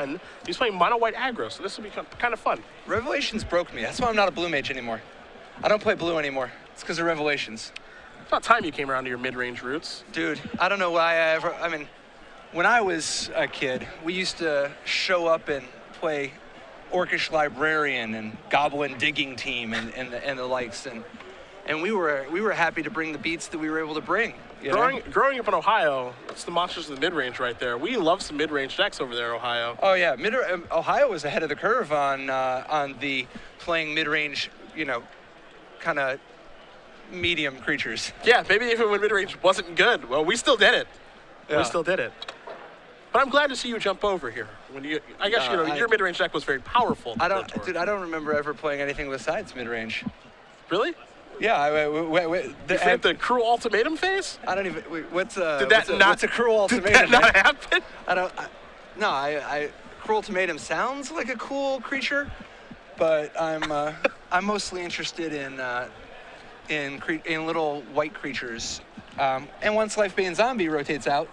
1. He's playing mono white aggro, so this will be kind of fun. Revelations broke me. That's why I'm not a blue mage anymore. I don't play blue anymore. It's because of Revelations. It's about time you came around to your mid-range roots. Dude, I don't know why I mean, when I was a kid, we used to show up and play Orcish Librarian and Goblin Digging Team and the likes, and we were happy to bring the beats that we were able to bring. Growing up in Ohio, that's the monsters of the mid-range right there. We love some mid-range decks over there in Ohio. Oh yeah, Ohio was ahead of the curve on the playing mid-range, kind of medium creatures. Yeah, maybe even when mid-range wasn't good. Well, we still did it. Yeah. We still did it. But I'm glad to see you jump over here. I guess your mid-range deck was very powerful. I don't remember ever playing anything besides mid-range. Really? Yeah. The cruel ultimatum phase? I don't even. What's a cruel ultimatum? Did that not happen? Cruel ultimatum sounds like a cool creature, but I'm mostly interested in little white creatures. And once Lifebane Zombie rotates out,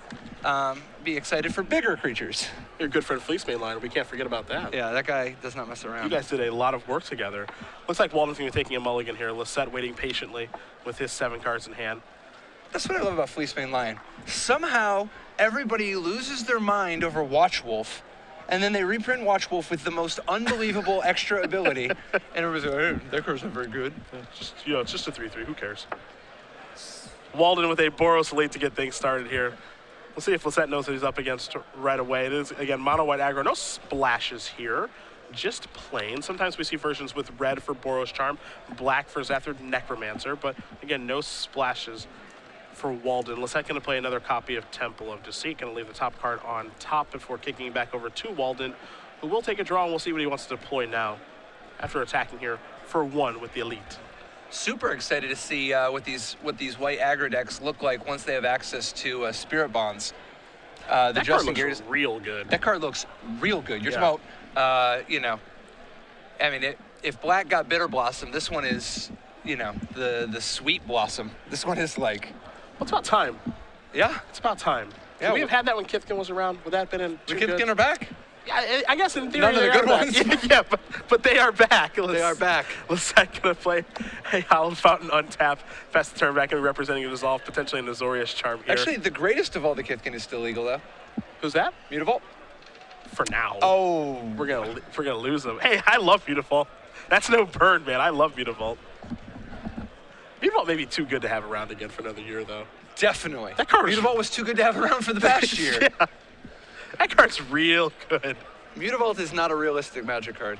be excited for bigger creatures. Your good friend Fleecebane line, we can't forget about that. Yeah, that guy does not mess around. You guys did a lot of work together. Looks like Walden's going to be taking a mulligan here. Lossett waiting patiently with his 7 cards in hand. That's what I love about Fleecebane Lion. Somehow, everybody loses their mind over Watchwolf, and then they reprint Watchwolf with the most unbelievable extra ability, and everybody's like, hey, that card's not very good. It's just a 3/3, who cares? Walden with a Boros Elite to get things started here. We'll see if Lossett knows what he's up against right away. It is, again, mono white aggro. No splashes here, just plain. Sometimes we see versions with red for Boros Charm, black for Zethrid Necromancer, but again, no splashes for Walden. Lossett going to play another copy of Temple of Deceit, going to leave the top card on top before kicking it back over to Walden, who will take a draw, and we'll see what he wants to deploy now after attacking here for 1 with the Elite. Super excited to see what these white aggro decks look like once they have access to Spirit Bonds. That card looks real good. That card looks real good. You're talking about, I mean, if black got Bitter Blossom, this one is, the Sweet Blossom. This one is like... Well, it's about time. Yeah? It's about time. Yeah, Could we have had that when Kithkin was around? Would that have been in The Kithkin are back? Yeah, I guess in theory none of the good ones. Yeah, but they are back. They are back. Lossett gonna play a Howled Fountain untap, fast turn back, and representing a Dissolve, potentially an Azorius Charm here. Actually, the greatest of all the Kithkin is still legal though. Who's that? Mutavault. For now. Oh, we're gonna lose them. Hey, I love Mutavault. That's no burn, man. I love Mutavault. Mutavault may be too good to have around again for another year, though. Definitely. That card Mutavault was too good to have around for the past year. Yeah. That card's real good. Mutavault is not a realistic Magic card.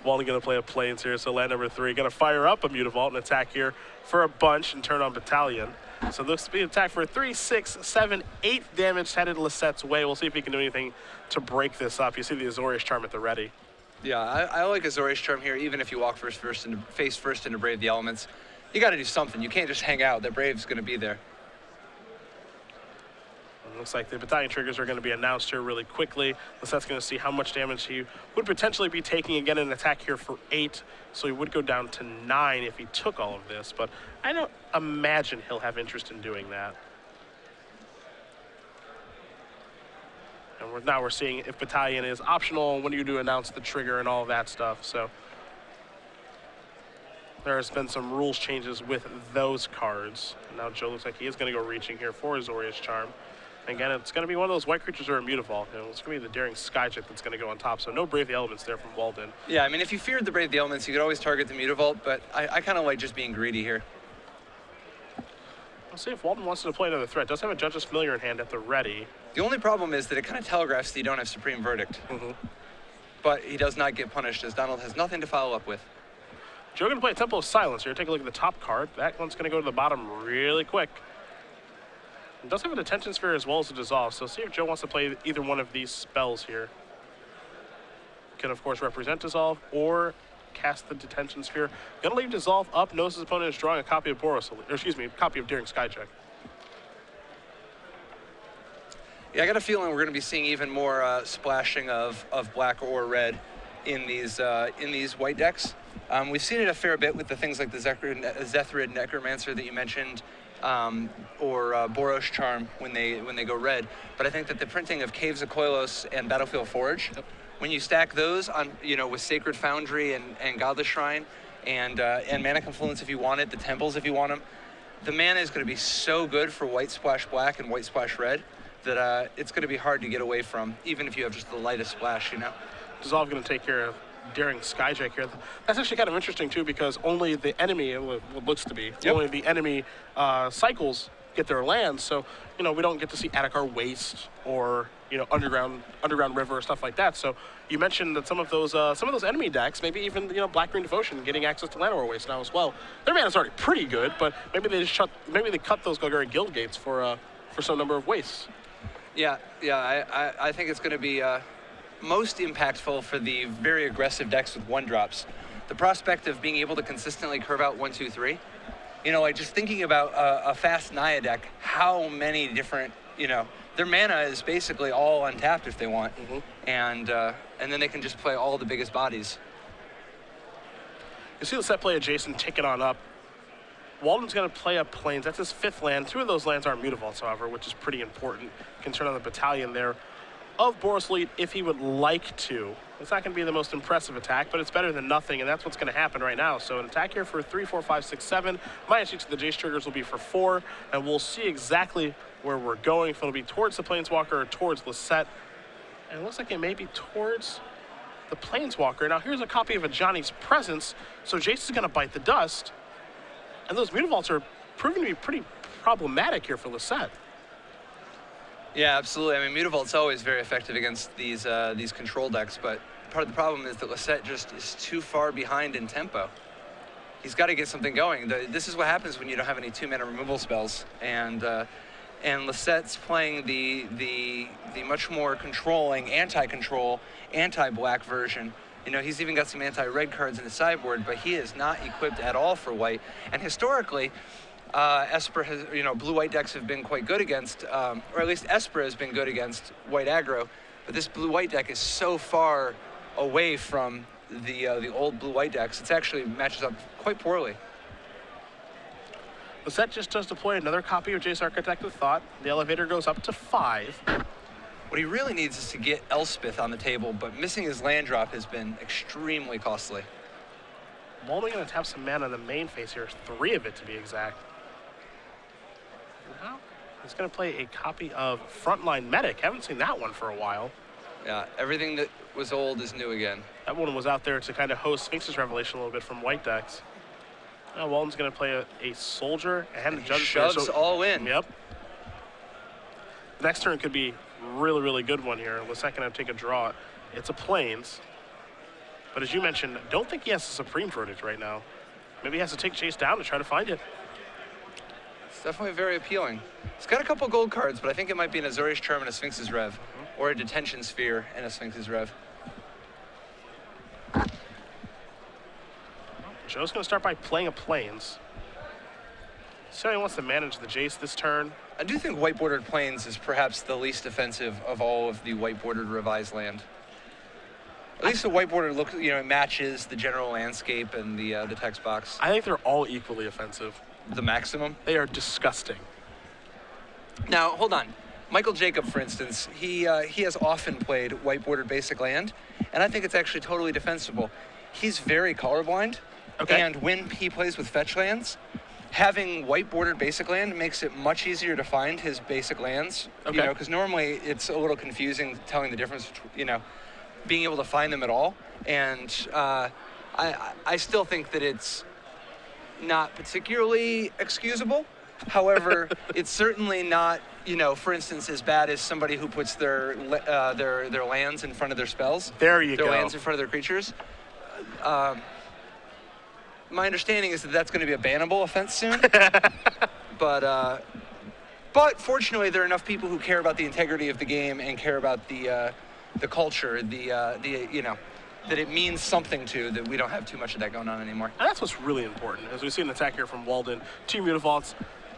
Walden going to play a Plains here, so land number 3. Going to fire up a Mutavault and attack here for a bunch and turn on Battalion. So this will be an attack for 3, 6, 7, 8 damage headed Lossett's way. We'll see if he can do anything to break this up. You see the Azorius Charm at the ready. Yeah, I like Azorius Charm here, even if you walk face first into Brave the Elements. You got to do something. You can't just hang out. That Brave's going to be there. Looks like the Battalion triggers are going to be announced here really quickly. Lossett's going to see how much damage he would potentially be taking again in an attack here for 8. So he would go down to 9 if he took all of this. But I don't imagine he'll have interest in doing that. And now we're seeing if Battalion is optional, when you do announce the trigger and all of that stuff. So there's been some rules changes with those cards. Now Joe looks like he is going to go reaching here for Azorius Charm. Again, it's going to be one of those white creatures that are Mutavault. It's going to be the Daring Skyjet that's going to go on top. So no Brave the Elements there from Walden. Yeah, I mean, if you feared the Brave the Elements, you could always target the Mutavault, but I kind of like just being greedy here. We'll see if Walden wants to play another threat. Does have a Judge's Familiar in hand at the ready. The only problem is that it kind of telegraphs that you don't have Supreme Verdict. But he does not get punished, as Donald has nothing to follow up with. Joe going to play a Temple of Silence here. Take a look at the top card. That one's going to go to the bottom really quick. It does have a Detention Sphere as well as a Dissolve, so see if Joe wants to play either one of these spells here. Can, of course, represent Dissolve or cast the Detention Sphere. Gonna leave Dissolve up, knows his opponent is drawing a copy of a copy of Daring Skycheck. Yeah, I got a feeling we're gonna be seeing even more splashing of black or red in these white decks. We've seen it a fair bit with the things like the Zethrid Necromancer that you mentioned, or Boros Charm when they go red. But I think that the printing of Caves of Koilos and Battlefield Forge, when you stack those on, with Sacred Foundry and Godless Shrine and Mana Confluence if you want it, the Temples if you want them, the mana is going to be so good for White Splash Black and White Splash Red that it's going to be hard to get away from, even if you have just the lightest splash, Dissolve going to take care of Daring Skyjack here. That's actually kind of interesting too, because only the enemy, what looks to be, only the enemy cycles get their lands. So we don't get to see Adakar Waste or underground river or stuff like that. So you mentioned that some of those enemy decks, maybe even Black Green Devotion, getting access to Llanowar Waste now as well. Their mana's already pretty good, but maybe they cut those Golgari Guild Gates for some number of wastes. Yeah. I think it's going to be most impactful for the very aggressive decks with 1-drops. The prospect of being able to consistently curve out 1, 2, 3. Just thinking about a fast Naya deck, how many different, their mana is basically all untapped if they want, and then they can just play all the biggest bodies. You see the set play adjacent ticking on up. Walden's going to play up Plains. That's his 5th land. 2 of those lands are Mutavaults, however, which is pretty important. Can turn on the battalion there of Boros Elite if he would like to. It's not going to be the most impressive attack, but it's better than nothing, and that's what's going to happen right now. So an attack here for 3, 4, 5, 6, 7. Minus each of the Jace triggers will be for 4, and we'll see exactly where we're going. If it'll be towards the Planeswalker or towards Lossett. And it looks like it may be towards the Planeswalker. Now here's a copy of a Johnny's Presence, so Jace is going to bite the dust. And those Mutavaults are proving to be pretty problematic here for Lossett. Yeah, absolutely. I mean, Mutavault's always very effective against these control decks, but part of the problem is that Lossett just is too far behind in tempo. He's got to get something going. This is what happens when you don't have any 2-mana removal spells, and Lossett's playing the much more controlling, anti-control, anti-black version. He's even got some anti-red cards in the sideboard, but he is not equipped at all for white. And historically, Esper has, blue-white decks have been quite good against, or at least Esper has been good against white aggro, but this blue-white deck is so far away from the old blue-white decks, it actually matches up quite poorly. Lossett just does deploy another copy of Jace Architect of Thought. The elevator goes up to 5. What he really needs is to get Elspeth on the table, but missing his land drop has been extremely costly. Walden going to tap some mana in the main phase here, 3 of it to be exact. Now he's going to play a copy of Frontline Medic. Haven't seen that one for a while. Yeah, everything that was old is new again. That one was out there to kind of host Sphinx's Revelation a little bit from white decks. Now Walden's going to play a Soldier and a Judge. Shoves all in. Yep. The next turn could be really, really good one here. Lossett going to take a draw. It's a Plains. But as you mentioned, don't think he has a Supreme Verdict right now. Maybe he has to take Chase down to try to find it. It's definitely very appealing. He's got a couple gold cards, but I think it might be an Azorius Charm and a Sphinx's Rev, or a Detention Sphere and a Sphinx's Rev. Joe's going to start by playing a Plains. So he wants to manage the Jace this turn. I do think white-bordered Plains is perhaps the least offensive of all of the white-bordered revised land. At least the white-bordered look, it matches the general landscape and the text box. I think they're all equally offensive. The maximum? They are disgusting. Now, hold on. Michael Jacob, for instance, he has often played white-bordered basic land, and I think it's actually totally defensible. He's very colorblind, and when he plays with fetch lands, having white-bordered basic land makes it much easier to find his basic lands, because normally it's a little confusing telling the difference, being able to find them at all. And I still think that it's not particularly excusable. However, it's certainly not, for instance, as bad as somebody who puts their lands in front of their spells. There you go. Their lands in front of their creatures. My understanding is that that's going to be a bannable offense soon. But fortunately, there are enough people who care about the integrity of the game and care about the culture, that it means something to, that we don't have too much of that going on anymore. And that's what's really important. As we see an attack here from Walden, 2 Mutavaults,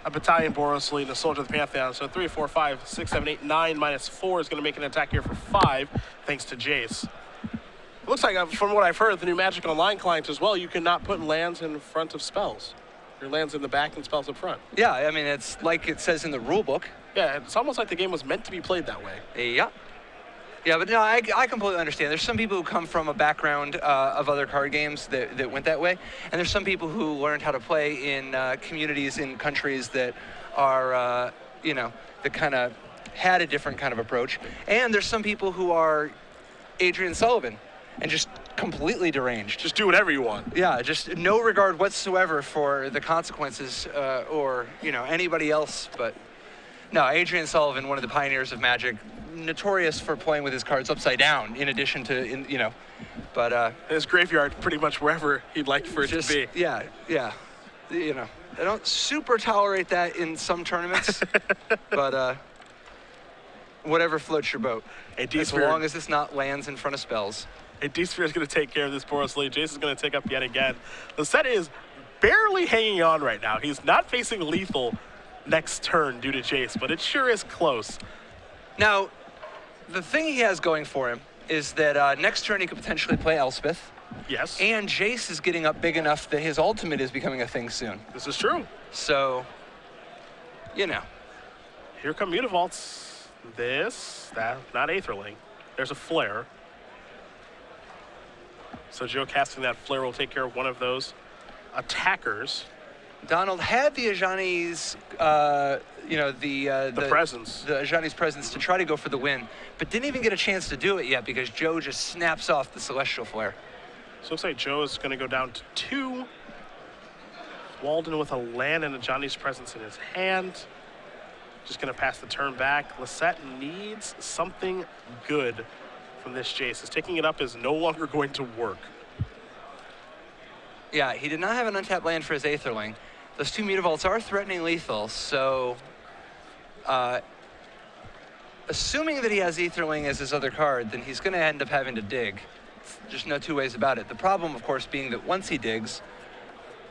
a Battalion Boros Elite, and a Soldier of the Pantheon. So 3, 4, 5, 6, 7, 8, 9 minus 4 is going to make an attack here for 5, thanks to Jace. It looks like, from what I've heard, the new Magic Online client as well, you cannot put lands in front of spells. Your land's in the back and spells up front. Yeah, I mean, it's like it says in the rule book. Yeah, it's almost like the game was meant to be played that way. Yeah. Yeah, but no, I completely understand. There's some people who come from a background of other card games that went that way, and there's some people who learned how to play in communities in countries that are, that kind of had a different kind of approach. And there's some people who are Adrian Sullivan and just completely deranged. Just do whatever you want. Yeah, just no regard whatsoever for the consequences or, anybody else. But no, Adrian Sullivan, one of the pioneers of Magic, notorious for playing with his cards upside down in addition to, but... his graveyard pretty much wherever he'd like for it to be. Yeah. I don't super tolerate that in some tournaments, but whatever floats your boat. As long as it's not lands in front of spells. A D-Sphere is going to take care of this Boros lead. Jace is going to take up yet again. Lossett is barely hanging on right now. He's not facing lethal next turn due to Jace, but it sure is close. Now, the thing he has going for him is that next turn he could potentially play Elspeth. Yes. And Jace is getting up big enough that his ultimate is becoming a thing soon. This is true. So, Here come Mutavolts. Not Aetherling. There's a Flare. So Joe casting that Flare will take care of one of those attackers. Donald had the Ajani's, the presence. The Ajani's presence to try to go for the win, but didn't even get a chance to do it yet because Joe just snaps off the Celestial Flare. So it looks like Joe is going to go down to 2. Walden with a land and Ajani's presence in his hand. Just going to pass the turn back. Lossett needs something good from this Jace. As taking it up is no longer going to work. Yeah, he did not have an untapped land for his Aetherling. Those 2 Mutavolts are threatening lethal, so assuming that he has Aetherling as his other card, then he's going to end up having to dig. Just no two ways about it. The problem, of course, being that once he digs,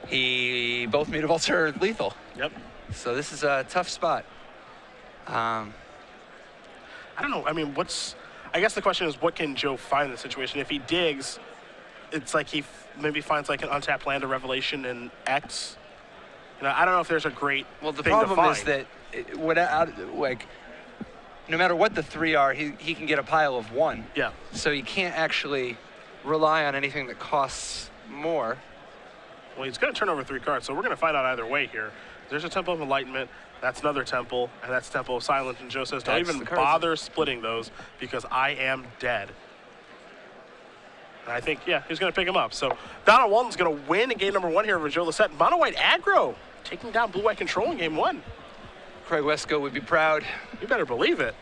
both Mutavolts are lethal. Yep. So this is a tough spot. I don't know. I mean, I guess the question is, what can Joe find in the situation? If he digs, it's like he maybe finds like an untapped land or Revelation in X. I don't know if there's a great Well, the thing to problem is find. that no matter what the 3 are, he can get a pile of 1. Yeah. So he can't actually rely on anything that costs more. Well, he's going to turn over 3 cards, so we're going to find out either way here. There's a Temple of Enlightenment. That's another temple, and that's Temple of Silence. And Joe says, don't even bother splitting those because I am dead. And I think, he's going to pick him up. So Donald Walden's going to win in game number 1 here over Joe Lossett. Mono-White aggro, taking down Blue-White Control in game 1. Craig Wesco would be proud. You better believe it.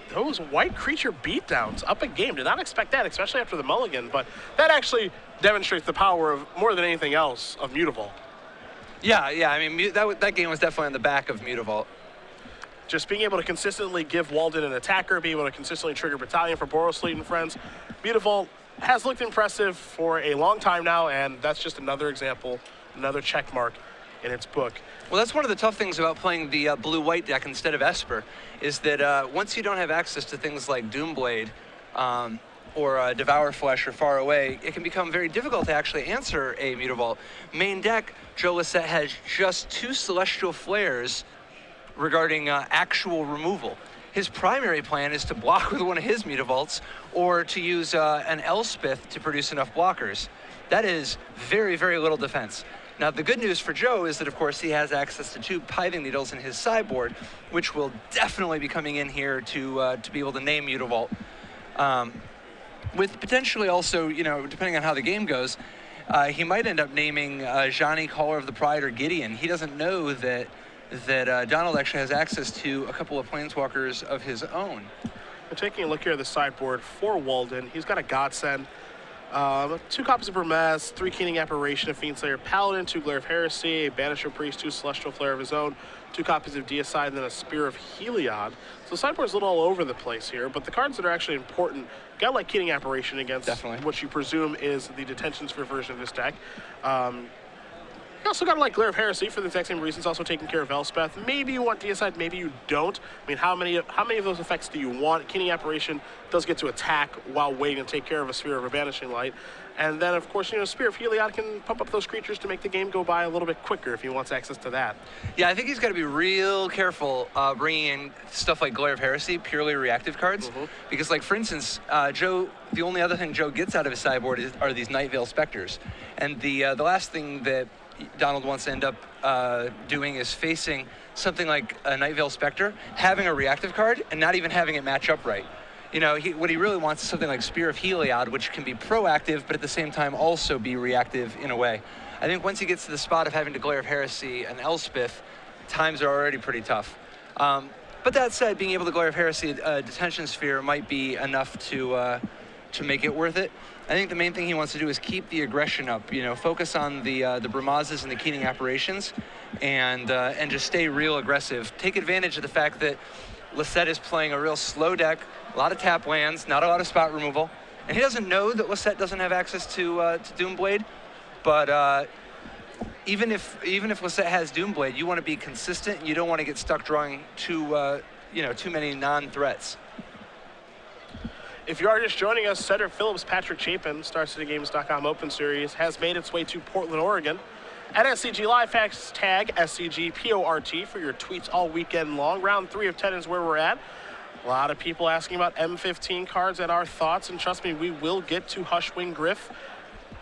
Those white creature beatdowns up a game. Did not expect that, especially after the mulligan, but that actually demonstrates the power of, more than anything else, of Mutavault. Yeah, I mean, that game was definitely on the back of Mutavault. Just being able to consistently give Walden an attacker, being able to consistently trigger Battalion for Boros Fleet and friends. Mutavault has looked impressive for a long time now, and that's just another example, another check mark in its book. Well, that's one of the tough things about playing the blue-white deck instead of Esper, is that once you don't have access to things like Doomblade or Devour Flesh or Far Away, it can become very difficult to actually answer a Mutavault. Main deck, Joe Lossett has just 2 Celestial Flares regarding actual removal. His primary plan is to block with one of his Mutavaults or to use an Elspeth to produce enough blockers. That is very, very little defense. Now, the good news for Joe is that, of course, he has access to 2 Pithing Needles in his sideboard, which will definitely be coming in here to be able to name Mutavault. With potentially also, depending on how the game goes, he might end up naming Johnny, Caller of the Pride, or Gideon. He doesn't know that Donald actually has access to a couple of Planeswalkers of his own. We're taking a look here at the sideboard for Walden. He's got a Godsend, 2 copies of Burmaz, 3 Keening Apparition, a Fiendslayer Paladin, 2 Glare of Heresy, a Banisher Priest, 2 Celestial Flare of his own, 2 copies of Deicide, and then a Spear of Heliod. So the sideboard's a little all over the place here, but the cards that are actually important, got like Keening Apparition against what you presume is the Detention Sphere version of this deck. You also got to like Glare of Heresy for the exact same reasons, also taking care of Elspeth. Maybe you want Deicide, maybe you don't. I mean, how many of those effects do you want? Keening Apparition does get to attack while waiting to take care of a Sphere of a Banishing Light. And then, of course, Spear of Heliod can pump up those creatures to make the game go by a little bit quicker if he wants access to that. Yeah, I think he's got to be real careful bringing in stuff like Glare of Heresy, purely reactive cards. Because, like, for instance, Joe, the only other thing Joe gets out of his sideboard are these Night Veil Specters. And the last thing that Donald wants to end up doing is facing something like a Night Veil Specter, having a reactive card, and not even having it match up right. What he really wants is something like Spear of Heliod, which can be proactive, but at the same time also be reactive in a way. I think once he gets to the spot of having to Glare of Heresy and Elspeth, times are already pretty tough. But that said, being able to Glare of Heresy Detention Sphere might be enough to make it worth it. I think the main thing he wants to do is keep the aggression up. Focus on the Bramazes and the Keening Apparitions, and just stay real aggressive. Take advantage of the fact that Lossett is playing a real slow deck, a lot of tap lands, not a lot of spot removal, and he doesn't know that Lossett doesn't have access to Doomblade. But even if Lossett has Doomblade, you want to be consistent. You don't want to get stuck drawing too many non-threats. If you are just joining us, Cedric Phillips, Patrick Chapin, StarCityGames.com Open Series, has made its way to Portland, Oregon. At SCG Live, hashtag SCGPORT for your tweets all weekend long. Round 3 of 10 is where we're at. A lot of people asking about M15 cards and our thoughts, and trust me, we will get to Hushwing Gryff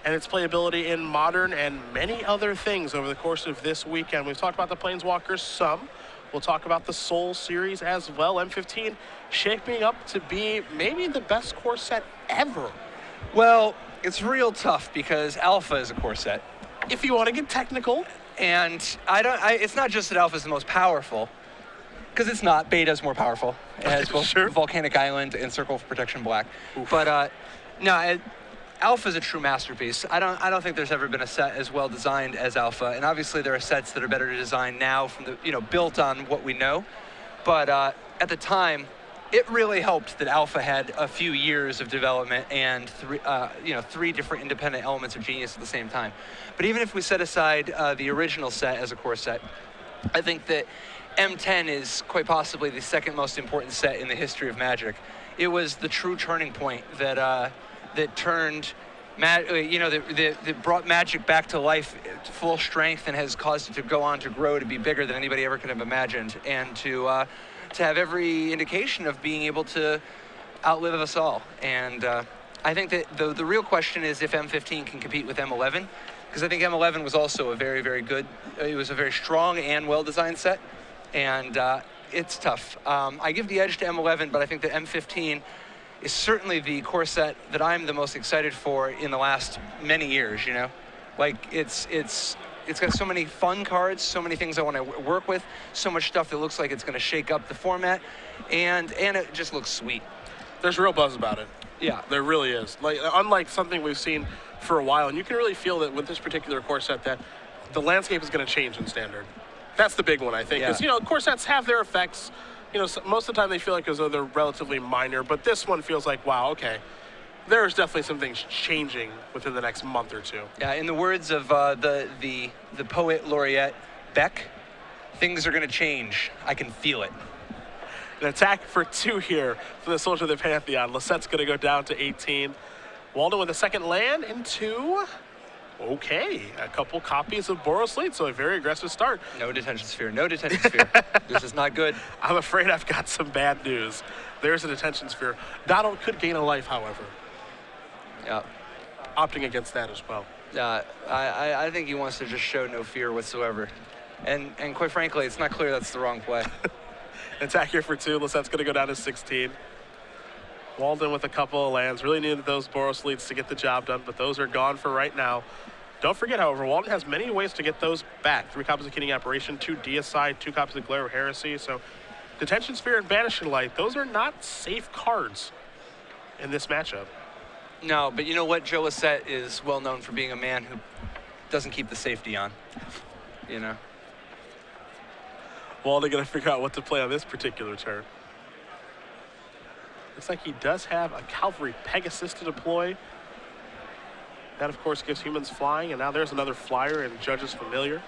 and its playability in Modern and many other things over the course of this weekend. We've talked about the Planeswalkers some. We'll talk about the Soul series as well. M15 shaping up to be maybe the best core set ever. Well, it's real tough because Alpha is a core set. If you want to get technical. And it's not just that Alpha is the most powerful, because it's not. Beta's more powerful. It has both Volcanic Island and Circle of Protection Black. Oof. But Alpha is a true masterpiece. I don't think there's ever been a set as well designed as Alpha. And obviously there are sets that are better designed now from the built on what we know. But at the time, it really helped that Alpha had a few years of development and three different independent elements of genius at the same time. But even if we set aside the original set as a core set, I think that M10 is quite possibly the second most important set in the history of Magic. It was the true turning point that turned, that brought Magic back to life to full strength and has caused it to go on to grow to be bigger than anybody ever could have imagined, and to have every indication of being able to outlive us all. And I think that the real question is if M15 can compete with M11, because I think M11 was also a very, very good, it was a very strong and well-designed set, and it's tough. I give the edge to M11, but I think that M15 is certainly the core set that I'm the most excited for in the last many years, Like, it's got so many fun cards, so many things I want to work with, so much stuff that looks like it's going to shake up the format, and it just looks sweet. There's real buzz about it. Yeah. There really is. Like, unlike something we've seen for a while, and you can really feel that with this particular core set that the landscape is going to change in Standard. That's the big one, I think. Because, core sets have their effects. Most of the time they feel like as though they're relatively minor, but this one feels like, wow, okay. There's definitely some things changing within the next month or two. Yeah, in the words of the poet laureate Beck, things are going to change. I can feel it. An attack for 2 here for the Soldier of the Pantheon. Losette's going to go down to 18. Walden with a second land into, okay, a couple copies of Boros Lead, so a very aggressive start. No Detention Sphere, no Detention Sphere. This is not good. I'm afraid I've got some bad news. There's a Detention Sphere. Donald could gain a life, however. Yeah. Opting against that as well. I think he wants to just show no fear whatsoever. And quite frankly, it's not clear that's the wrong play. Attack here for 2. Losette's going to go down to 16. Walden with a couple of lands. Really needed those Boros Leads to get the job done, but those are gone for right now. Don't forget, however, Walden has many ways to get those back. 3 copies of Keening Apparition, 2 Deicide, 2 copies of Glare of Heresy. So Detention Sphere and Banishing Light, those are not safe cards in this matchup. No, but you know what? Joe Lossett is well known for being a man who doesn't keep the safety on, Walden going to figure out what to play on this particular turn. Looks like he does have a Cavalry Pegasus to deploy. That, of course, gives humans flying, and now there's another flyer and Judge's Familiar.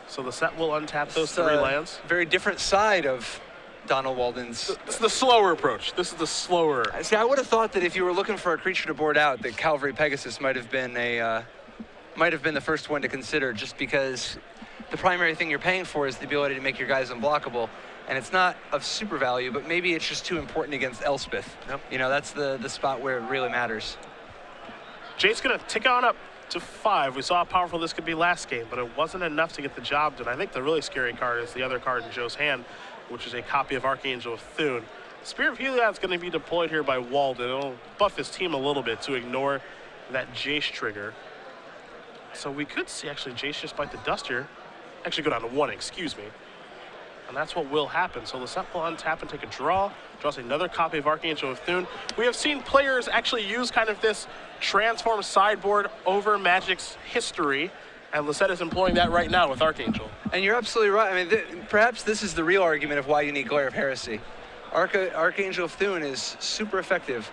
So the set will untap those 3 lands. Very different side of Donald Walden's. This is the slower approach. This is the slower. See, I would have thought that if you were looking for a creature to board out, that Cavalry Pegasus might have been the first one to consider, just because the primary thing you're paying for is the ability to make your guys unblockable. And it's not of super value, but maybe it's just too important against Elspeth. Yep. You know, that's the spot where it really matters. Jake's going to tick on up to 5. We saw how powerful this could be last game, but it wasn't enough to get the job done. I think the really scary card is the other card in Joe's hand, which is a copy of Archangel of Thune. Spirit of Heliod is going to be deployed here by Walden. It'll buff his team a little bit to ignore that Jace trigger. So we could see actually Jace just bite the dust here. Actually go down to 1, excuse me. And that's what will happen. So Lossett will untap and take a draw. Draws another copy of Archangel of Thune. We have seen players actually use kind of this transform sideboard over Magic's history, and Lossett is employing that right now with Archangel. And you're absolutely right. I mean, perhaps this is the real argument of why you need Glare of Heresy. Archangel of Thune is super effective,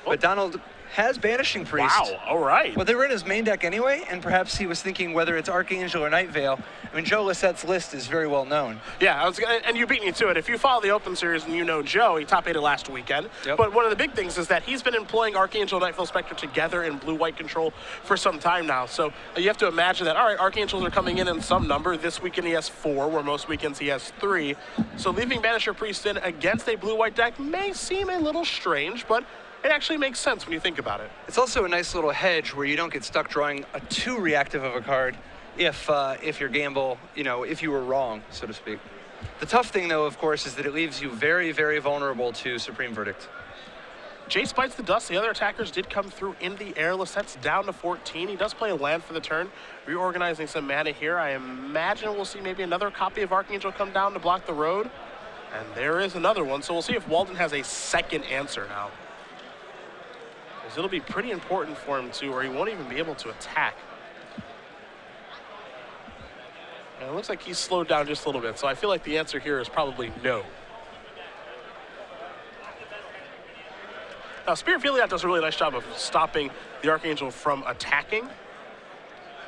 but Donald has Banishing Priest. Wow, all right. But they were in his main deck anyway, and perhaps he was thinking whether it's Archangel or Night Veil. I mean, Joe Lossett's list is very well known. Yeah, and you beat me to it. If you follow the Open Series and you know Joe, he top 8'd last weekend. Yep. But one of the big things is that he's been employing Archangel and Nightfall Spectre together in blue-white control for some time now. So you have to imagine that, all right, Archangels are coming in some number. This weekend he has 4, where most weekends he has 3. So leaving Banisher Priest in against a blue-white deck may seem a little strange, but it actually makes sense when you think about it. It's also a nice little hedge where you don't get stuck drawing a too reactive of a card if your gamble, you know, if you were wrong, so to speak. The tough thing, though, of course, is that it leaves you very, very vulnerable to Supreme Verdict. Jace bites the dust. The other attackers did come through in the air. Losette's down to 14. He does play a land for the turn, reorganizing some mana here. I imagine we'll see maybe another copy of Archangel come down to block the road. And there is another one. So we'll see if Walden has a second answer now. Because it'll be pretty important for him to, or he won't even be able to attack. And it looks like he's slowed down just a little bit. So I feel like the answer here is probably no. Now, Spirit of Heliod does a really nice job of stopping the Archangel from attacking.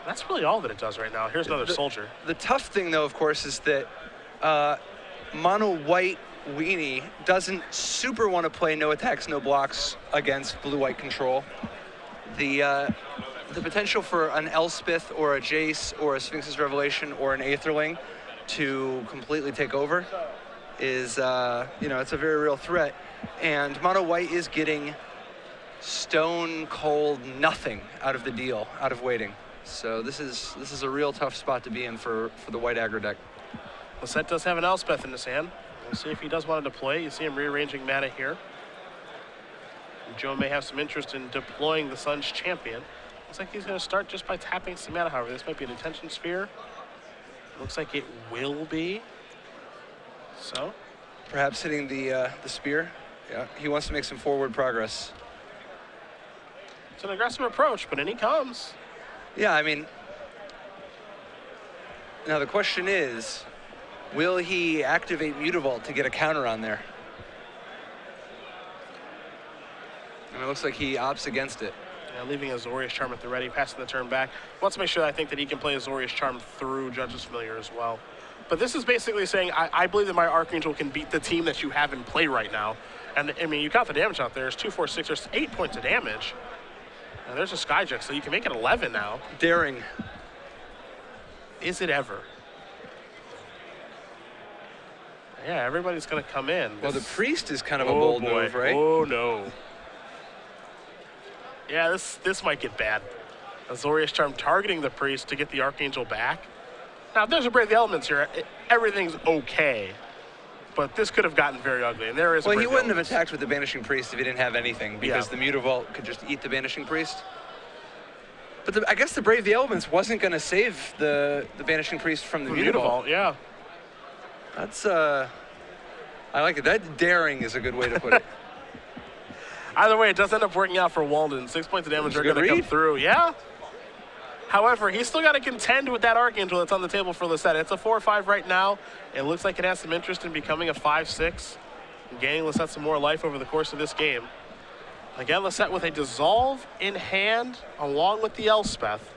That's really all that it does right now. Here's another soldier. The tough thing, though, of course, is that mono white Weenie doesn't super want to play no attacks, no blocks against blue-white control. The potential for an Elspeth or a Jace or a Sphinx's Revelation or an Aetherling to completely take over is, you know, it's a very real threat. And mono white is getting stone cold nothing out of the deal, out of waiting. So this is a real tough spot to be in for the white aggro deck. Lossett does have an Elspeth in his hand. We'll see if he does want to deploy. You see him rearranging mana here. And Joe may have some interest in deploying the Sun's Champion. Looks like he's going to start just by tapping some mana, however. This might be an Intention Sphere. Looks like it will be. So. Perhaps hitting the spear. Yeah, he wants to make some forward progress. It's an aggressive approach, but in he comes. Yeah, I mean, now the question is, will he activate Mutavault to get a counter on there? And it looks like he opts against it. Yeah, leaving a Azorius Charm at the ready, passing the turn back. Wants to make sure that I think that he can play Azorius Charm through Judge's Familiar as well. But this is basically saying, I believe that my Archangel can beat the team that you have in play right now. And, I mean, you got the damage out there. There's 2, 4, 6. There's 8 points of damage. And there's a Skyjet, so you can make it 11 now. Daring. Is it ever? Yeah, everybody's going to come in. Well, the Priest is kind of a bold move, right? Oh, no. Yeah, this might get bad. Azorius Charm targeting the Priest to get the Archangel back. Now, if there's a Brave the Elements here, everything's okay. But this could have gotten very ugly, and there is. Well, he wouldn't have attacked with the Banishing Priest if he didn't have anything, because the Mutavault could just eat the Banishing Priest. But I guess the Brave the Elements wasn't going to save the Banishing Priest from the Mutavault. Yeah. That's I like it. That daring is a good way to put it. Either way, it does end up working out for Walden. 6 points of damage are going to come through. Yeah. However, he's still got to contend with that Archangel that's on the table for Lossett. It's a 4-5 right now. It looks like it has some interest in becoming a 5-6, gaining Lossett some more life over the course of this game. Again, Lossett with a Dissolve in hand, along with the Elspeth.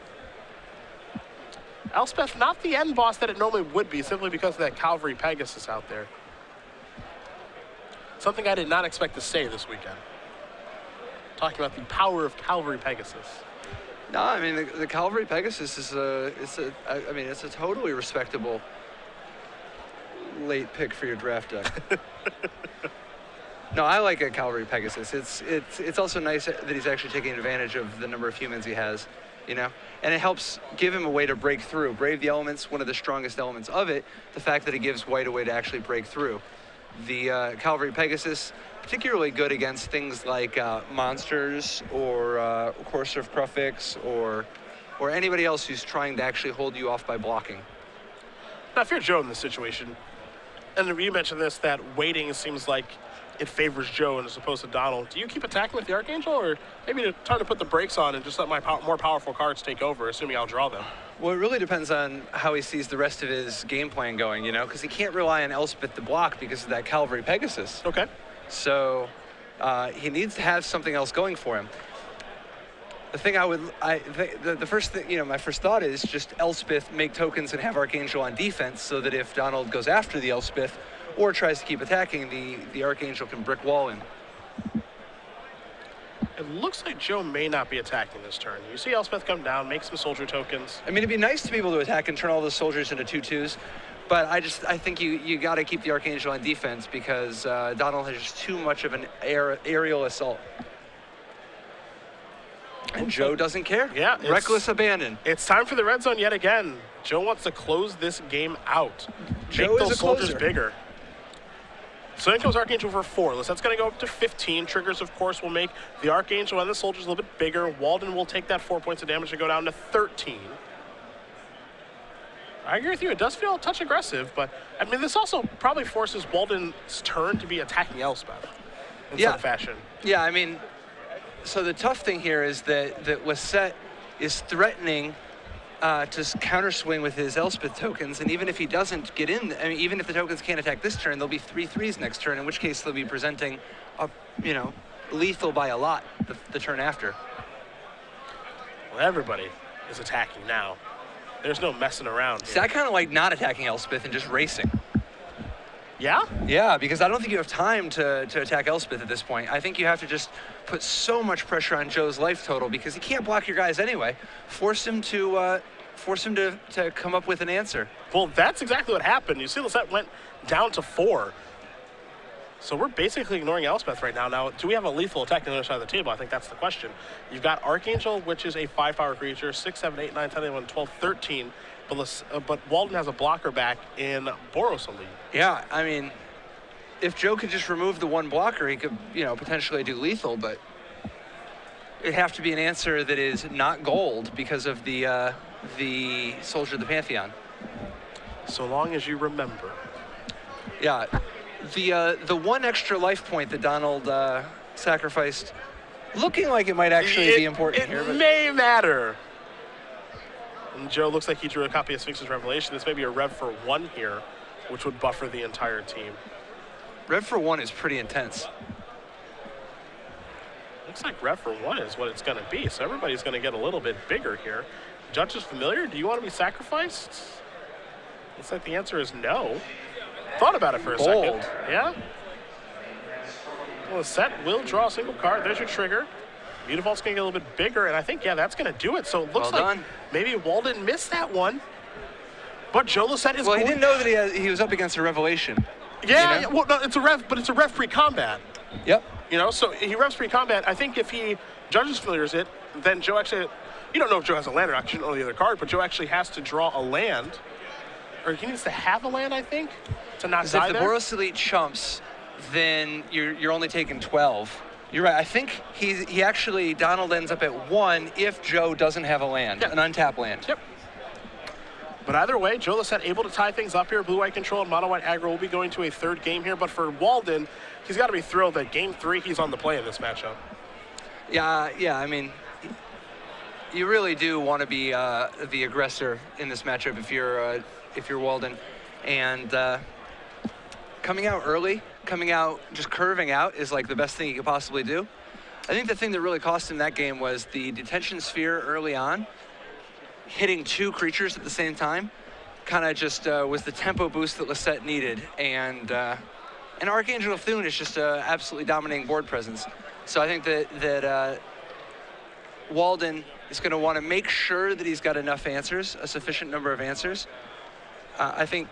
Elspeth, not the end boss that it normally would be, simply because of that Cavalry Pegasus out there. Something I did not expect to say this weekend. Talking about the power of Cavalry Pegasus. No, I mean the Cavalry Pegasus is it's a totally respectable late pick for your draft deck. No, I like a Cavalry Pegasus. It's also nice that he's actually taking advantage of the number of humans he has, you know, and it helps give him a way to break through. Brave the Elements, one of the strongest elements of it. The fact that it gives White a way to actually break through. The Cavalry Pegasus, particularly good against things like monsters or Courser of Crufix or anybody else who's trying to actually hold you off by blocking. Now, if you're Joe in this situation, and you mentioned this, that waiting seems like it favors Joe as opposed to Donald. Do you keep attacking with the Archangel, or maybe time to put the brakes on and just let my more powerful cards take over, assuming I'll draw them? Well, it really depends on how he sees the rest of his game plan going, you know, because he can't rely on Elspeth to block because of that Cavalry Pegasus. Okay. So he needs to have something else going for him. The thing the first thing, you know, my first thought is just Elspeth, make tokens and have Archangel on defense so that if Donald goes after the Elspeth or tries to keep attacking, the Archangel can brick wall in. It looks like Joe may not be attacking this turn. You see Elspeth come down, make some soldier tokens. I mean, it'd be nice to be able to attack and turn all those soldiers into 2/2s, but I think you got to keep the Archangel on defense because Donald has just too much of an aerial assault. And Joe doesn't care. Yeah. Reckless abandon. It's time for the red zone yet again. Joe wants to close this game out. Joe Make is those a soldiers closer. bigger. So in comes Archangel for 4. That's going to go up to 15. Triggers, of course, will make the Archangel and the soldiers a little bit bigger. Walden will take that 4 points of damage to go down to 13. I agree with you. It does feel a touch aggressive, but, I mean, this also probably forces Walden's turn to be attacking Elspeth in some fashion. Yeah, I mean, so the tough thing here is that Lossett is threatening to counter swing with his Elspeth tokens, and even if he doesn't get in, I mean, even if the tokens can't attack this turn, there'll be 3/3s next turn, in which case they'll be presenting, lethal by a lot the turn after. Well, everybody is attacking now. There's no messing around here. See, I kind of like not attacking Elspeth and just racing. Yeah? Yeah, because I don't think you have time to attack Elspeth at this point. I think you have to just put so much pressure on Joe's life total because he can't block your guys anyway. Force him to come up with an answer. Well, that's exactly what happened. You see Lossett went down to 4. So we're basically ignoring Elspeth right now. Now, do we have a lethal attack on the other side of the table? I think that's the question. You've got Archangel, which is a 5-power creature, 6, 7, 8, 9, 10, 11, 12, 13. But Walden has a blocker back in Boros Elite. Yeah, I mean, if Joe could just remove the one blocker, he could, potentially do lethal, but it'd have to be an answer that is not gold because of the Soldier of the Pantheon. So long as you remember. Yeah, the one extra life point that Donald sacrificed, looking like it might actually be important here. It may matter. And Joe looks like he drew a copy of Sphinx's Revelation. This may be a Rev for 1 here, which would buffer the entire team. Rev for 1 is pretty intense. Looks like Rev for 1 is what it's going to be. So everybody's going to get a little bit bigger here. Judge is familiar. Do you want to be sacrificed? Looks like the answer is no. Thought about it for a second. Yeah? Well, Lossett will draw a single card. There's your trigger. Mutavault's going to get a little bit bigger, and I think, that's going to do it. So it looks like maybe Walden missed that one. But Joe Lossett is Well, he didn't know that he was up against a Revelation. Yeah, well, no, it's a Rev, but it's a Rev pre-combat. Yep. So he Revs pre-combat. I think if he Judges familiars it, then Joe actually, you don't know if Joe has a land or not, you don't know the other card, but Joe actually has to draw a land. Or he needs to have a land, I think, to not die there. If the Boros Elite chumps, then you're only taking 12. You're right. I think he actually, Donald ends up at 1 if Joe doesn't have a land, an untapped land. Yep. But either way, Joe Lossett able to tie things up here. Blue-white control and mono-white aggro will be going to a 3rd game here. But for Walden, he's got to be thrilled that game 3 he's on the play in this matchup. Yeah. I mean, you really do want to be the aggressor in this matchup if you're Walden, and coming out early, just curving out is like the best thing you could possibly do. I think the thing that really cost him that game was the detention sphere early on, hitting 2 creatures at the same time, kind of just was the tempo boost that Lossett needed. And Archangel of Thune is just an absolutely dominating board presence. So I think that Walden is going to want to make sure that he's got enough answers, a sufficient number of answers. I think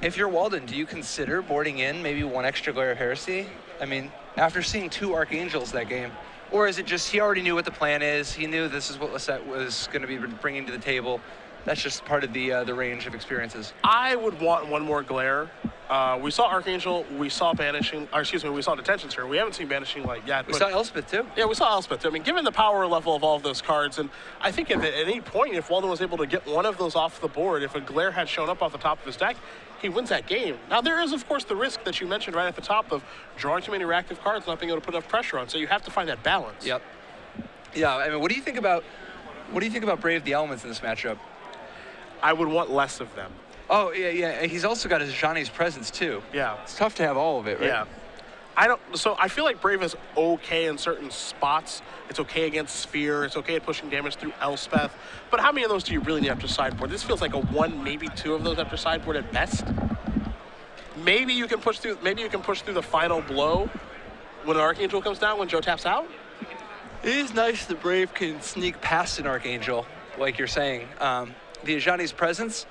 if you're Walden, do you consider boarding in maybe 1 extra Glare of Heresy? I mean, after seeing 2 Archangels that game, or is it just he already knew what the plan is? He knew this is what Lossett was going to be bringing to the table. That's just part of the range of experiences. I would want 1 more Glare. We saw Archangel, we saw Banishing, or excuse me, we saw Detention Sphere. We haven't seen Banishing like yet. We saw Elspeth too. Yeah, we saw Elspeth too. I mean, given the power level of all of those cards, and I think at any point, if Walden was able to get 1 of those off the board, if a Glare had shown up off the top of his deck, he wins that game. Now, there is, of course, the risk that you mentioned right at the top of drawing too many reactive cards, not being able to put enough pressure on. So you have to find that balance. Yep. Yeah, I mean, what do you think about Brave the Elements in this matchup? I would want less of them. Oh, yeah. He's also got his Ajani's Presence, too. Yeah. It's tough to have all of it, right? Yeah. So I feel like Brave is okay in certain spots. It's okay against Sphere. It's okay at pushing damage through Elspeth. But how many of those do you really need after sideboard? This feels like a 1, maybe 2 of those after sideboard at best. Maybe you can push through the final blow when an Archangel comes down, when Joe taps out. It is nice that Brave can sneak past an Archangel, like you're saying. The Ajani's Presence,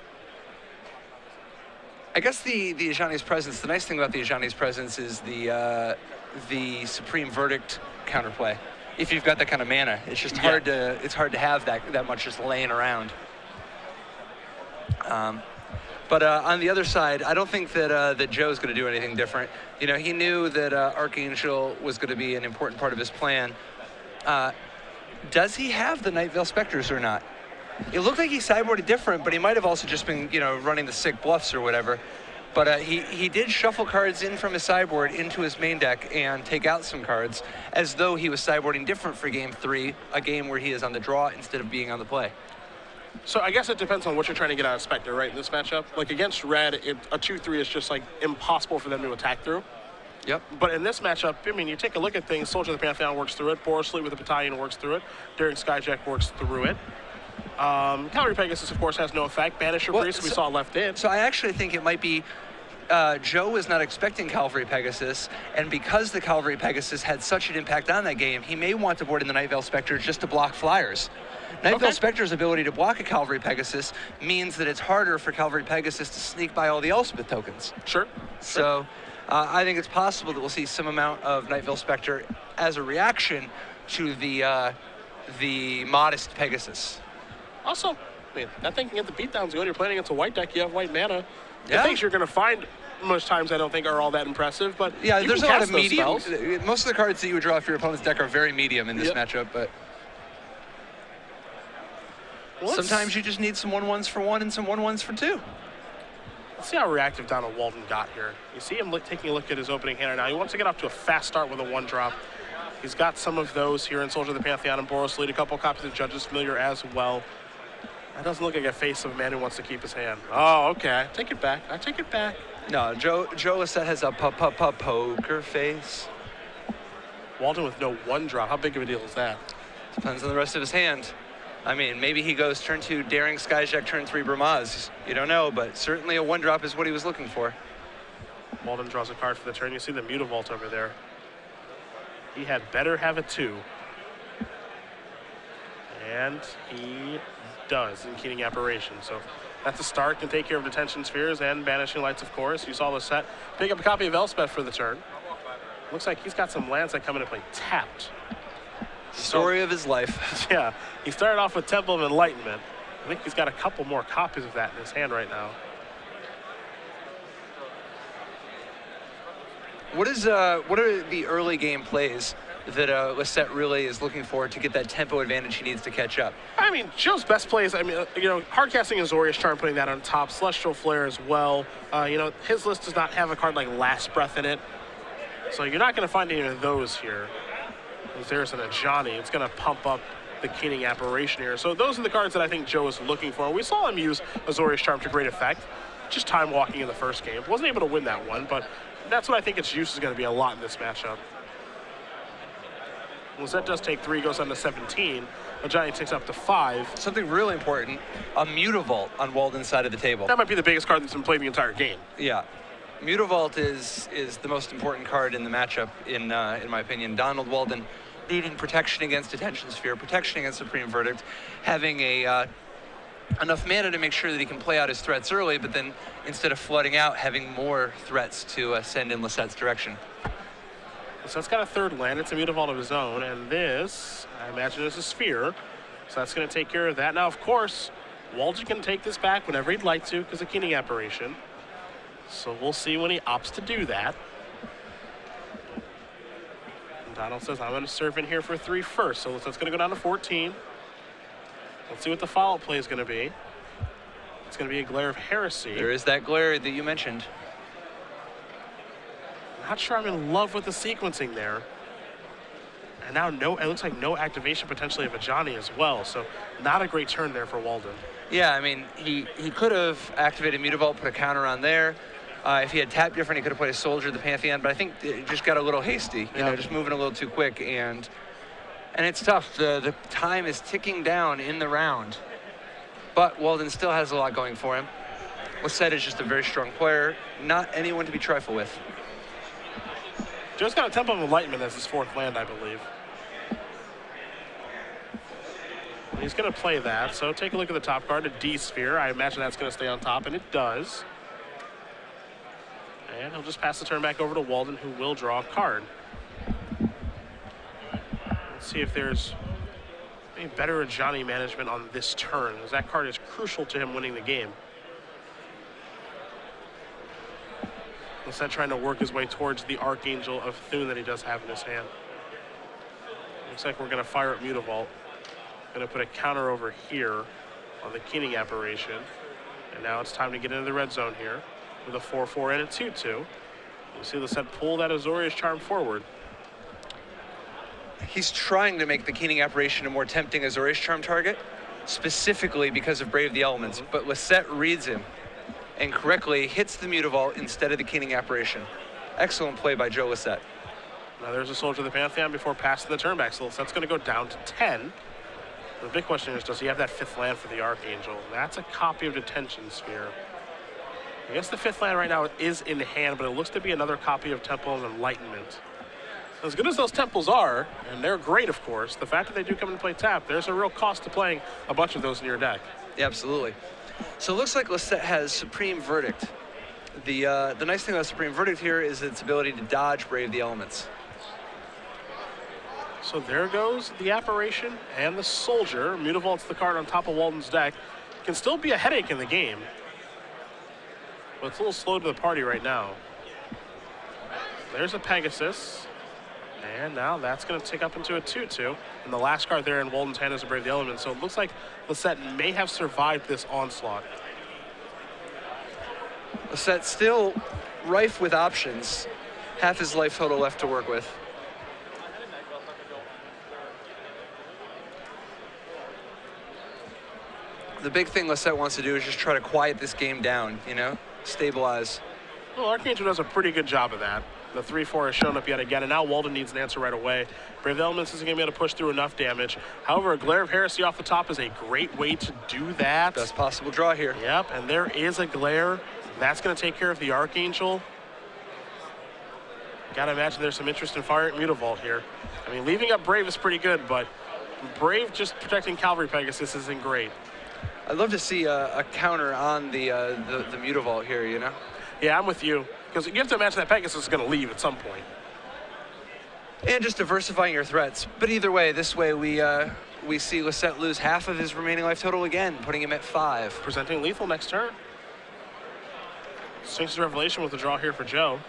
I guess the Ajani's Presence, the nice thing about the Ajani's Presence is the Supreme Verdict counterplay. If you've got that kind of mana, it's just hard to have that much just laying around. But on the other side, I don't think that Joe's going to do anything different. You know, he knew that Archangel was going to be an important part of his plan. Does he have the Night Veil Specters or not? It looked like he sideboarded different, but he might have also just been, running the sick bluffs or whatever. But he did shuffle cards in from his sideboard into his main deck and take out some cards as though he was sideboarding different for Game 3, a game where he is on the draw instead of being on the play. So I guess it depends on what you're trying to get out of Spectre, right, in this matchup? Like against Red, a 2-3 is just like impossible for them to attack through. Yep. But in this matchup, I mean, you take a look at things. Soldier of the Pantheon works through it. Borosleet with the Battalion works through it. Daring Skyjack works through it. Cavalry Pegasus, of course, has no effect. Banisher Priest, we saw left in. So I actually think it might be Joe was not expecting Cavalry Pegasus, and because the Cavalry Pegasus had such an impact on that game, he may want to board in the Night Veil Spectre just to block flyers. Night Veil Spectre's ability to block a Cavalry Pegasus means that it's harder for Cavalry Pegasus to sneak by all the Elspeth tokens. Sure. So I think it's possible that we'll see some amount of Night Veil Spectre as a reaction to the modest Pegasus. Also, I mean, that thing can get the beatdowns going. You're playing against a white deck, you have white mana. Yeah. The things you're going to find most times I don't think are all that impressive, but yeah, you there's can a lot cast of those medium. spells. Most of the cards that you would draw for your opponent's deck are very medium in this matchup, but sometimes you just need some 1/1s for 1 and some 1/1s for 2. Let's see how reactive Donald Walden got here. You see him taking a look at his opening hand right now. He wants to get off to a fast start with a 1-drop. He's got some of those here in Soldier of the Pantheon and Borosleet, a couple copies of Judge's Familiar as well. That doesn't look like a face of a man who wants to keep his hand. Oh, okay. I take it back. No, Joe Lossett has a poker face. Walden with no 1-drop. How big of a deal is that? Depends on the rest of his hand. I mean, maybe he goes turn 2 Daring Skyjack, turn 3 Bramaz. You don't know, but certainly a 1-drop is what he was looking for. Walden draws a card for the turn. You see the Mutavault over there. He had better have a 2. And he does in Keening Apparition. So that's a start. Can take care of Detention Spheres and Banishing Lights, of course. You saw the set. Pick up a copy of Elspeth for the turn. Looks like he's got some lands that come into play tapped. Story of his life. Yeah. He started off with Temple of Enlightenment. I think he's got a couple more copies of that in his hand right now. What are the early game plays that Lossett really is looking for to get that tempo advantage he needs to catch up? I mean, Joe's best plays, hardcasting Azorius Charm, putting that on top, Celestial Flare as well. His list does not have a card like Last Breath in it. So you're not going to find any of those here. If there's an Ajani, it's going to pump up the Keening Apparition here. So those are the cards that I think Joe is looking for. We saw him use Azorius Charm to great effect. Just time walking in the first game. Wasn't able to win that one, but that's what I think its use is going to be a lot in this matchup. Lossett does take 3, goes on to 17. Johnny takes up to 5. Something really important, a Mutavault on Walden's side of the table. That might be the biggest card that's been played the entire game. Yeah. Mutavault is the most important card in the matchup, in my opinion. Donald Walden needing protection against Attention Sphere, protection against Supreme Verdict, having enough mana to make sure that he can play out his threats early, but then instead of flooding out, having more threats to send in Lossett's direction. So it's got a 3rd land. It's a Mutavault of his own, and this, I imagine, is a Sphere. So that's going to take care of that. Now, of course, Walden can take this back whenever he'd like to because of Keening Apparition. So we'll see when he opts to do that. And Donald says, I'm going to serve in here for 3 first. So that's going to go down to 14. Let's see what the follow-up play is going to be. It's going to be a Glare of Heresy. There is that Glare that you mentioned. Not sure I'm in love with the sequencing there. And now it looks like no activation potentially of a Johnny as well. So not a great turn there for Walden. Yeah, I mean, he could have activated Mutavault, put a counter on there. If he had tapped different, he could have played a Soldier of the Pantheon, but I think it just got a little hasty, you know, just moving a little too quick, and it's tough. The time is ticking down in the round, but Walden still has a lot going for him. Lossett is just a very strong player, not anyone to be trifled with. Joe's got a Temple of Enlightenment as his 4th land, I believe. He's going to play that, so take a look at the top card, a D-Sphere. I imagine that's going to stay on top, and it does. And he'll just pass the turn back over to Walden, who will draw a card. Let's see if there's any better Johnny management on this turn, as that card is crucial to him winning the game. Instead, trying to work his way towards the Archangel of Thune that he does have in his hand. Looks like we're going to fire up Mutavault. Going to put a counter over here on the Keening Apparition. And now it's time to get into the red zone here with a 4/4 and a 2/2. You see Lossett pull that Azorius Charm forward. He's trying to make the Keening Apparition a more tempting Azorius Charm target, specifically because of Brave the Elements, but Lossett reads him and correctly hits the Mutavault instead of the Keening Apparition. Excellent play by Joe Lossett. Now there's a Soldier of the Pantheon before passing the turn back, so Lossett's going to go down to 10. The big question is, does he have that 5th land for the Archangel? That's a copy of Detention Sphere. I guess the 5th land right now is in hand, but it looks to be another copy of Temple of Enlightenment. As good as those temples are, and they're great, of course, the fact that they do come into play tap, there's a real cost to playing a bunch of those in your deck. Yeah, absolutely. So it looks like Lossett has Supreme Verdict. The nice thing about Supreme Verdict here is its ability to dodge Brave the Elements. So there goes the Apparition and the Soldier. Mutavault's the card on top of Walden's deck. Can still be a headache in the game, but it's a little slow to the party right now. There's a Pegasus, and now that's going to tick up into a 2/2. And the last card there in Walden's hand is a Brave the Elements. So it looks like Lossett may have survived this onslaught. Lossett still rife with options. Half his life total left to work with. The big thing Lossett wants to do is just try to quiet this game down, you know, stabilize. Well, Archangel does a pretty good job of that. The 3/4 has shown up yet again, and now Walden needs an answer right away. Brave the Elements isn't going to be able to push through enough damage. However, a Glare of Heresy off the top is a great way to do that. Best possible draw here. Yep, and there is a Glare. That's going to take care of the Archangel. Gotta imagine there's some interest in firing Mutavault here. I mean, leaving up Brave is pretty good, but Brave just protecting Cavalry Pegasus isn't great. I'd love to see a counter on the Mutavault here, you know? Yeah, I'm with you. Because you have to imagine that Pegasus is going to leave at some point. And just diversifying your threats. But either way, this way we see Lossett lose half of his remaining life total again, putting him at 5. Presenting lethal next turn. Sphinx's Revelation with the draw here for Joe.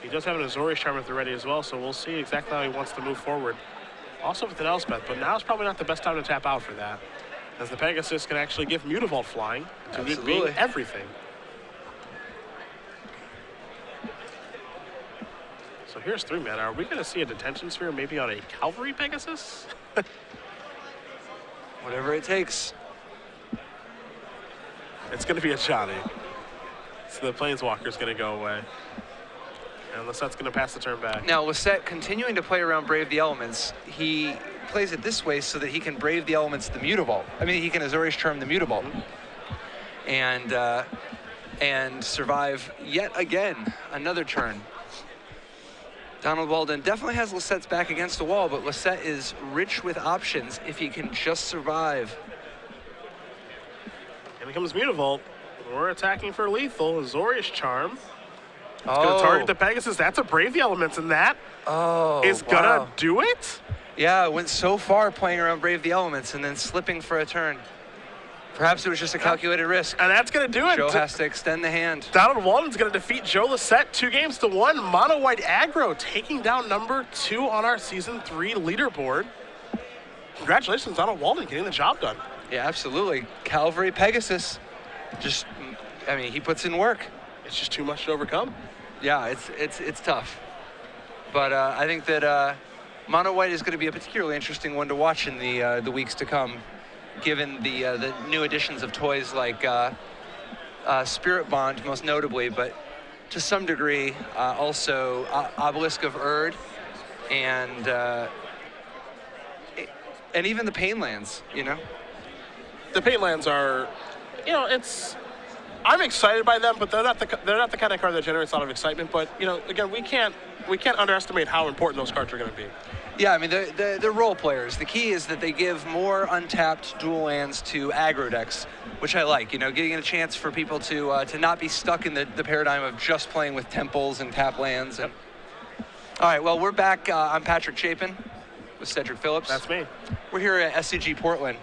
He does have an Azorius Charm at the ready as well, so we'll see exactly how he wants to move forward. Also with an Elspeth, but now is probably not the best time to tap out for that, as the Pegasus can actually give Mutavault flying to it being everything. So here's 3 mana. Are we going to see a Detention Sphere maybe on a Cavalry Pegasus? Whatever it takes. It's going to be a Johnny. So the Planeswalker's going to go away. And Lossett's going to pass the turn back. Now, Lossett continuing to play around Brave the Elements, he plays it this way so that he can Brave the Elements the Mutavault. I mean, he can Azorius Charm the Mutavault. And survive yet again another turn. Donald Walden definitely has Lossett's back against the wall, but Lossett is rich with options if he can just survive. And here comes Mutavault. We're attacking for lethal. Azorius Charm. It's Oh. going to target the Pegasus. That's a Brave the Elements, and that is going to do it? Yeah, it went so far playing around Brave the Elements and then slipping for a turn. Perhaps it was just a calculated risk. And that's going to do it. Joe has to extend the hand. Donald Walden's going to defeat Joe Lossett 2-1. Mono White Aggro taking down number 2 on our Season 3 leaderboard. Congratulations, Donald Walden, getting the job done. Yeah, absolutely. Calvary Pegasus. Just, I mean, he puts in work. It's just too much to overcome. Yeah, it's tough. But I think that Mono White is going to be a particularly interesting one to watch in the weeks to come, given the new additions of toys like Spirit Bond, most notably, but to some degree also Obelisk of Erd and even the Painlands, you know? The Painlands are, I'm excited by them, but they're not the kind of card that generates a lot of excitement. But again, we can't underestimate how important those cards are going to be. Yeah, I mean they're role players. The key is that they give more untapped dual lands to aggro decks, which I like. Getting a chance for people to not be stuck in the paradigm of just playing with temples and tap lands. And all right, well we're back. I'm Patrick Chapin with Cedric Phillips. That's me. We're here at SCG Portland.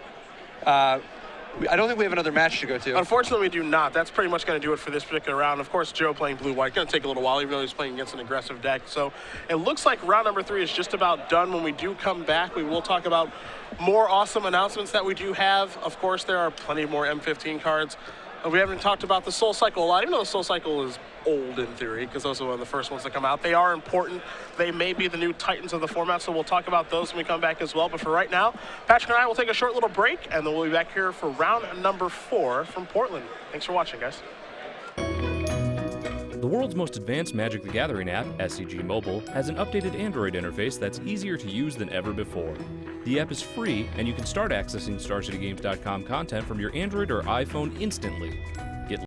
I don't think we have another match to go to. Unfortunately, we do not. That's pretty much going to do it for this particular round. Of course, Joe playing blue-white. Going to take a little while, even though he's playing against an aggressive deck. So it looks like round number 3 is just about done. When we do come back, we will talk about more awesome announcements that we do have. Of course, there are plenty more M15 cards. We haven't talked about the Soul Cycle a lot, even though the Soul Cycle is old in theory, because those are one of the first ones to come out. They are important. They may be the new titans of the format, so we'll talk about those when we come back as well. But for right now, Patrick and I will take a short little break, and then we'll be back here for round number 4 from Portland. Thanks for watching, guys. The world's most advanced Magic the Gathering app, SCG Mobile, has an updated Android interface that's easier to use than ever before. The app is free, and you can start accessing StarCityGames.com content from your Android or iPhone instantly.